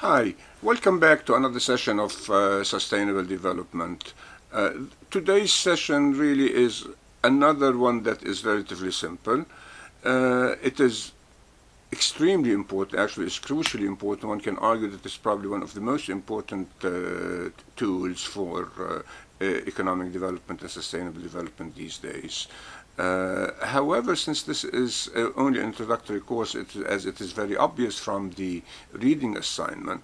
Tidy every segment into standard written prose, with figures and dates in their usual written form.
Hi, welcome back to another session of Sustainable Development. Today's session really is another one that is relatively simple. It is extremely important, actually it's crucially important. One can argue that it's probably one of the most important tools for economic development and sustainable development these days. However, since this is only an introductory course, as it is very obvious from the reading assignment,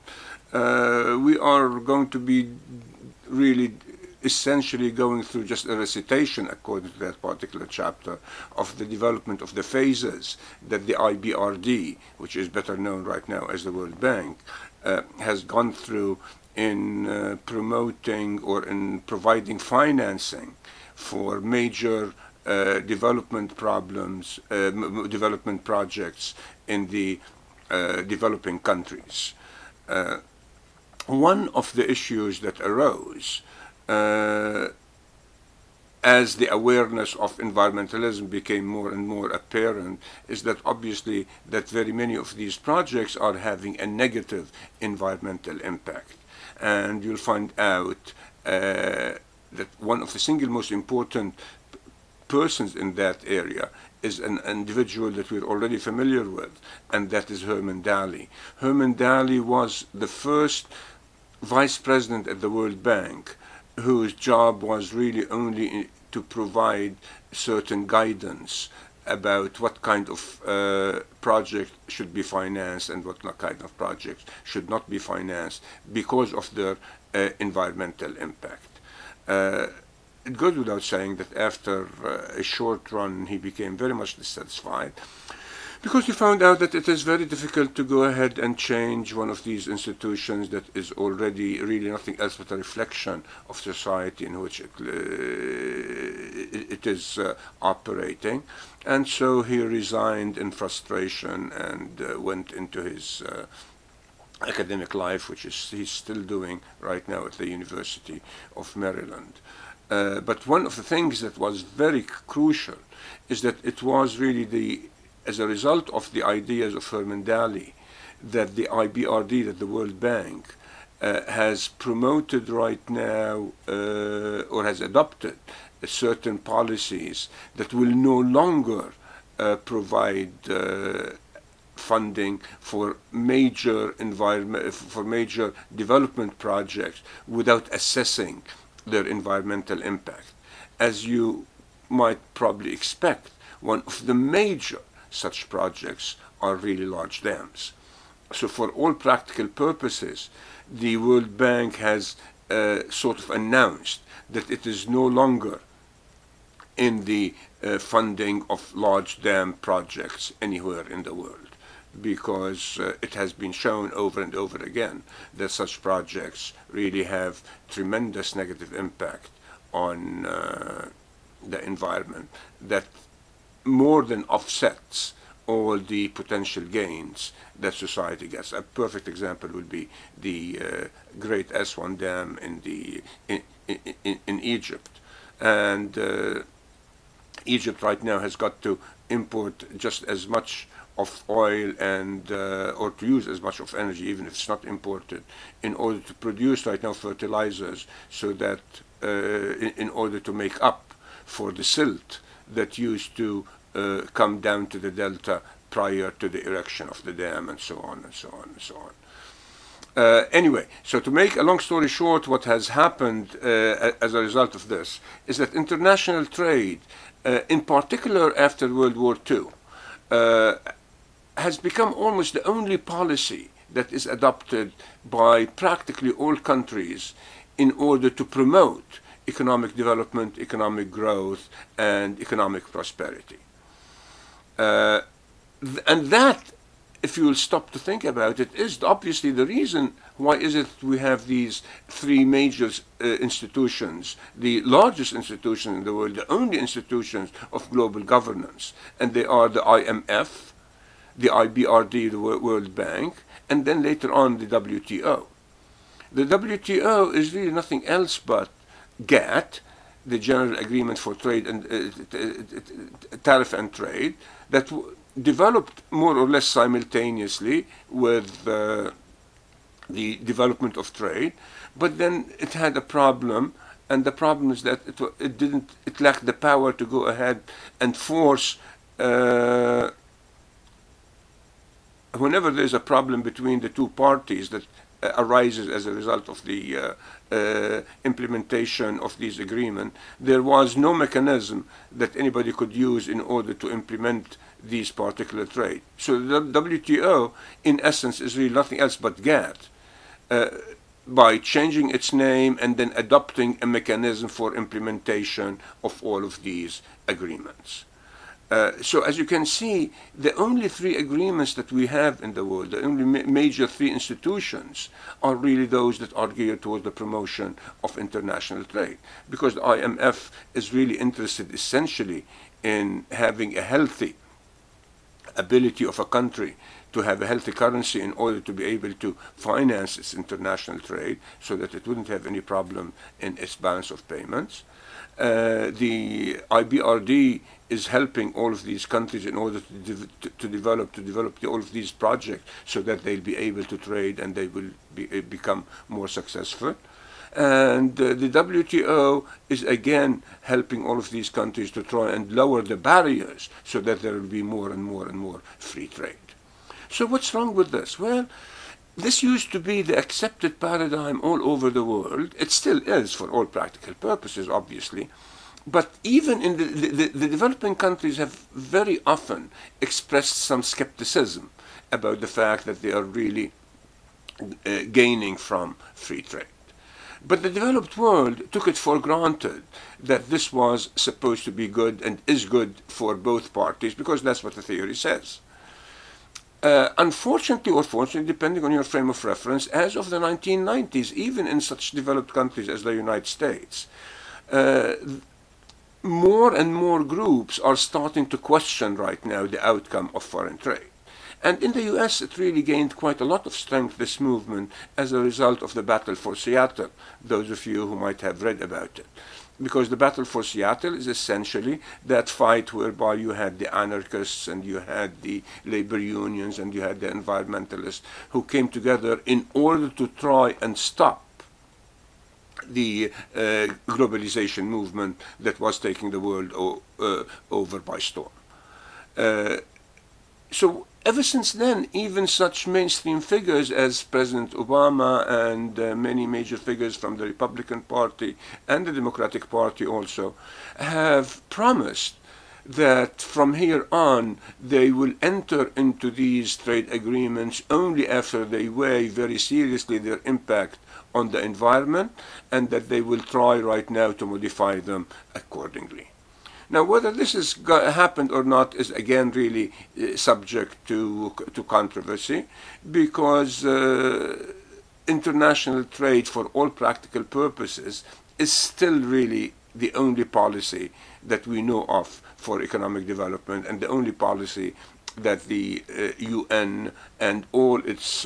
we are going to be really essentially going through just a recitation, according to that particular chapter, of the development of the phases that the IBRD, which is better known right now as the World Bank, has gone through in promoting or in providing financing for major development projects in the developing countries. One of the issues that arose as the awareness of environmentalism became more and more apparent is that obviously that very many of these projects are having a negative environmental impact. And you'll find out that one of the single most important persons in that area is an individual that we're already familiar with, and that is Herman Daly. Herman Daly was the first vice president at the World Bank whose job was really only to provide certain guidance about what kind of project should be financed and what kind of projects should not be financed because of their environmental impact. It goes without saying that after a short run he became very much dissatisfied because he found out that it is very difficult to go ahead and change one of these institutions that is already really nothing else but a reflection of society in which it is operating. And so he resigned in frustration and went into his academic life, which he's still doing right now at the University of Maryland. But one of the things that was very crucial is that it was really as a result of the ideas of Herman Daly that the IBRD, that the World Bank, has promoted right now or has adopted certain policies that will no longer provide funding for major development projects without assessing their environmental impact. As you might probably expect, one of the major such projects are really large dams. So for all practical purposes, the World Bank has sort of announced that it is no longer in the funding of large dam projects anywhere in the world, because it has been shown over and over again that such projects really have tremendous negative impact on the environment that more than offsets all the potential gains that society gets. A perfect example would be the Great Aswan Dam in Egypt. And Egypt right now has got to import just as much of oil and or to use as much of energy, even if it's not imported, in order to produce right now fertilizers, so that in order to make up for the silt that used to come down to the delta prior to the erection of the dam, and so on and so on and so on. Anyway, so to make a long story short, what has happened as a result of this is that international trade, in particular after World War II, has become almost the only policy that is adopted by practically all countries in order to promote economic development, economic growth, and economic prosperity. And that, if you will stop to think about it, is obviously the reason why is it we have these three major institutions, the largest institutions in the world, the only institutions of global governance, and they are the IMF, the IBRD, the World Bank, and then later on the WTO. The WTO is really nothing else but GATT, the General Agreement for Trade and Tariff and Trade, that developed more or less simultaneously with the development of trade, but then it had a problem, and the problem is that it lacked the power to go ahead and force. Whenever there's a problem between the two parties that arises as a result of the implementation of these agreements, there was no mechanism that anybody could use in order to implement these particular trade. So the WTO, in essence, is really nothing else but GATT, by changing its name and then adopting a mechanism for implementation of all of these agreements. So as you can see, the only three agreements that we have in the world, the only major three institutions, are really those that are geared towards the promotion of international trade. Because the IMF is really interested essentially in having a healthy ability of a country to have a healthy currency in order to be able to finance its international trade so that it wouldn't have any problem in its balance of payments. The IBRD is helping all of these countries in order to develop all of these projects so that they'll be able to trade and they will become more successful. And the WTO is again helping all of these countries to try and lower the barriers so that there will be more and more and more free trade. So what's wrong with this? Well, this used to be the accepted paradigm all over the world. It still is for all practical purposes, obviously. But even in the developing countries have very often expressed some skepticism about the fact that they are really gaining from free trade. But the developed world took it for granted that this was supposed to be good and is good for both parties because that's what the theory says. Unfortunately or fortunately, depending on your frame of reference, as of the 1990s, even in such developed countries as the United States, more and more groups are starting to question right now the outcome of foreign trade. And in the US, it really gained quite a lot of strength, this movement, as a result of the battle for Seattle, those of you who might have read about it. Because the battle for Seattle is essentially that fight whereby you had the anarchists and you had the labor unions and you had the environmentalists who came together in order to try and stop the globalization movement that was taking the world over by storm. So ever since then, even such mainstream figures as President Obama and many major figures from the Republican Party and the Democratic Party also have promised that from here on they will enter into these trade agreements only after they weigh very seriously their impact on the environment and that they will try right now to modify them accordingly. Now, whether this has happened or not is again really subject to controversy because international trade for all practical purposes is still really the only policy that we know of for economic development and the only policy that the UN and all its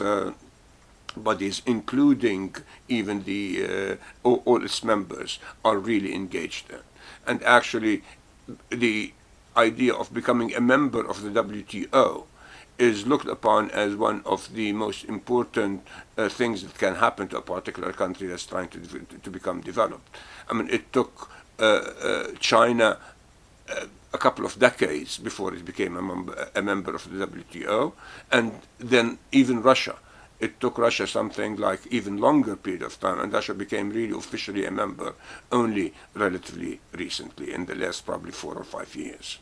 bodies, including even all its members, are really engaged in. And actually, the idea of becoming a member of the WTO is looked upon as one of the most important things that can happen to a particular country that's trying to become developed. I mean, it took China a couple of decades before it became a member of the WTO, and then even Russia. It took Russia something like even longer period of time, and Russia became really officially a member only relatively recently, in the last probably 4 or 5 years.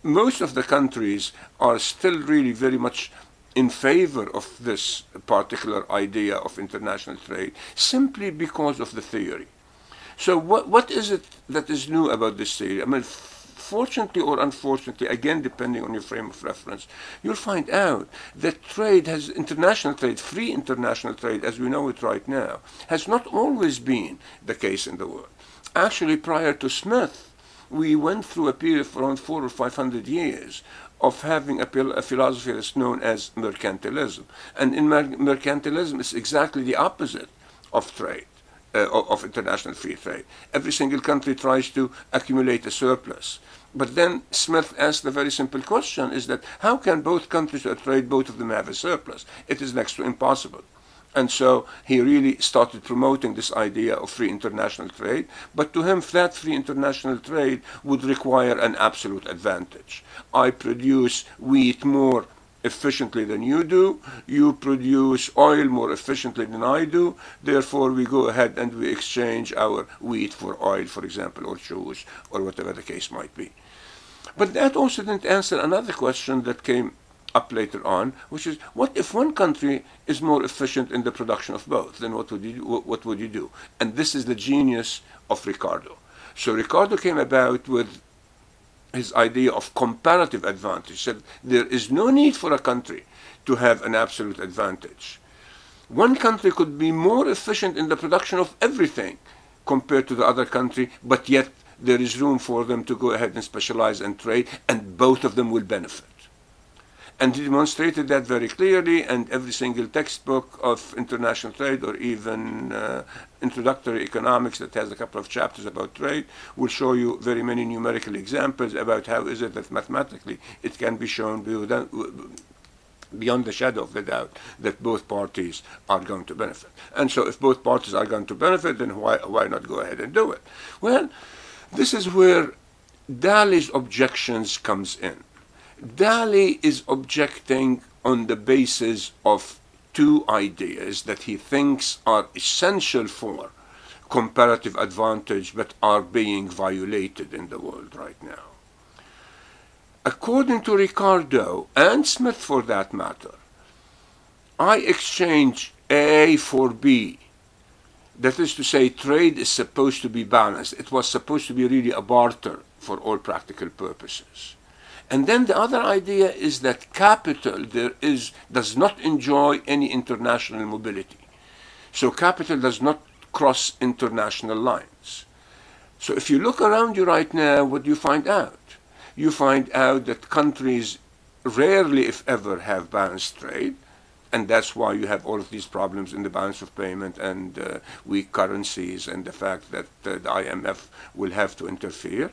Most of the countries are still really very much in favor of this particular idea of international trade, simply because of the theory. So what is it that is new about this theory? I mean, fortunately or unfortunately, again depending on your frame of reference, you'll find out that trade has, international trade, free international trade as we know it right now, has not always been the case in the world. Actually, prior to Smith, we went through a period of around 400 or 500 years of having a philosophy that's known as mercantilism. And in mercantilism, it's exactly the opposite of trade. Of international free trade. Every single country tries to accumulate a surplus. But then Smith asked the very simple question, is that how can both countries trade, both of them have a surplus? It is next to impossible. And so he really started promoting this idea of free international trade. But to him, that free international trade would require an absolute advantage. I produce wheat more efficiently than you do. You produce oil more efficiently than I do. Therefore, we go ahead and we exchange our wheat for oil, for example, or shoes, or whatever the case might be. But that also didn't answer another question that came up later on, which is, what if one country is more efficient in the production of both? Then what would you do? And this is the genius of Ricardo. So Ricardo came about with his idea of comparative advantage. He said there is no need for a country to have an absolute advantage. One country could be more efficient in the production of everything compared to the other country, but yet there is room for them to go ahead and specialize and trade, and both of them will benefit. And he demonstrated that very clearly, and every single textbook of international trade, or even introductory economics that has a couple of chapters about trade, will show you very many numerical examples about how is it that mathematically it can be shown beyond the shadow of the doubt that both parties are going to benefit. And so if both parties are going to benefit, then why not go ahead and do it? Well, this is where Daly's objections comes in. Daly is objecting on the basis of two ideas that he thinks are essential for comparative advantage but are being violated in the world right now. According to Ricardo, and Smith for that matter, I exchange A for B. That is to say, trade is supposed to be balanced. It was supposed to be really a barter for all practical purposes. And then the other idea is that capital does not enjoy any international mobility. So capital does not cross international lines. So if you look around you right now, what do you find out? You find out that countries rarely, if ever, have balanced trade. And that's why you have all of these problems in the balance of payment and weak currencies and the fact that the IMF will have to interfere.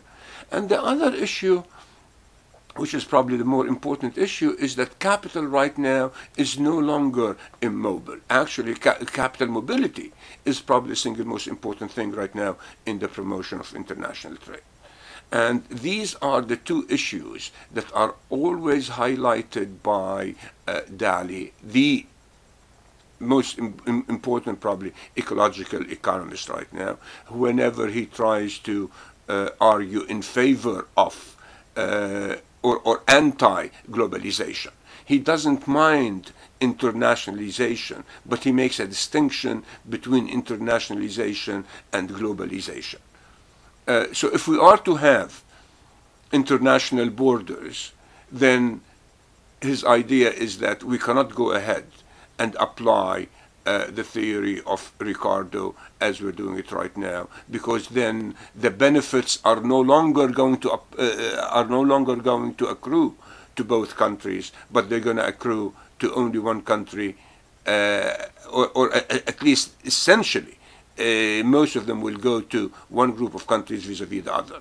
And the other issue, which is probably the more important issue, is that capital right now is no longer immobile. Actually, capital mobility is probably the single most important thing right now in the promotion of international trade. And these are the two issues that are always highlighted by Daly, the most important probably ecological economist right now, whenever he tries to argue in favor of or anti-globalization. He doesn't mind internationalization, but he makes a distinction between internationalization and globalization. So if we are to have international borders, then his idea is that we cannot go ahead and apply the theory of Ricardo as we're doing it right now, because then the benefits are no longer going to accrue to both countries, but they're going to accrue to only one country, or at least essentially, most of them will go to one group of countries vis-a-vis the other.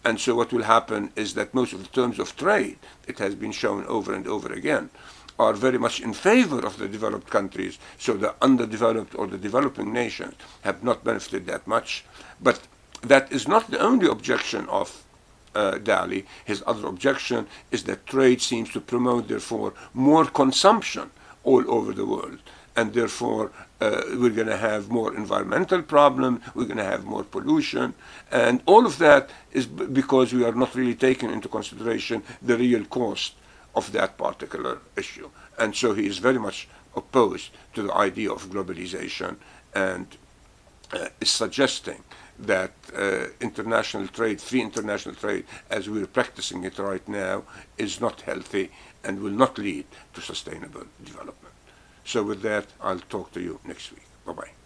And so what will happen is that most of the terms of trade, it has been shown over and over again, are very much in favor of the developed countries, so the underdeveloped or the developing nations have not benefited that much. But that is not the only objection of Daly. His other objection is that trade seems to promote, therefore, more consumption all over the world. And therefore, we're going to have more environmental problems, we're going to have more pollution, and all of that is because we are not really taking into consideration the real cost of that particular issue. And so he is very much opposed to the idea of globalization and is suggesting that international trade, free international trade, as we're practicing it right now, is not healthy and will not lead to sustainable development. So with that, I'll talk to you next week. Bye-bye.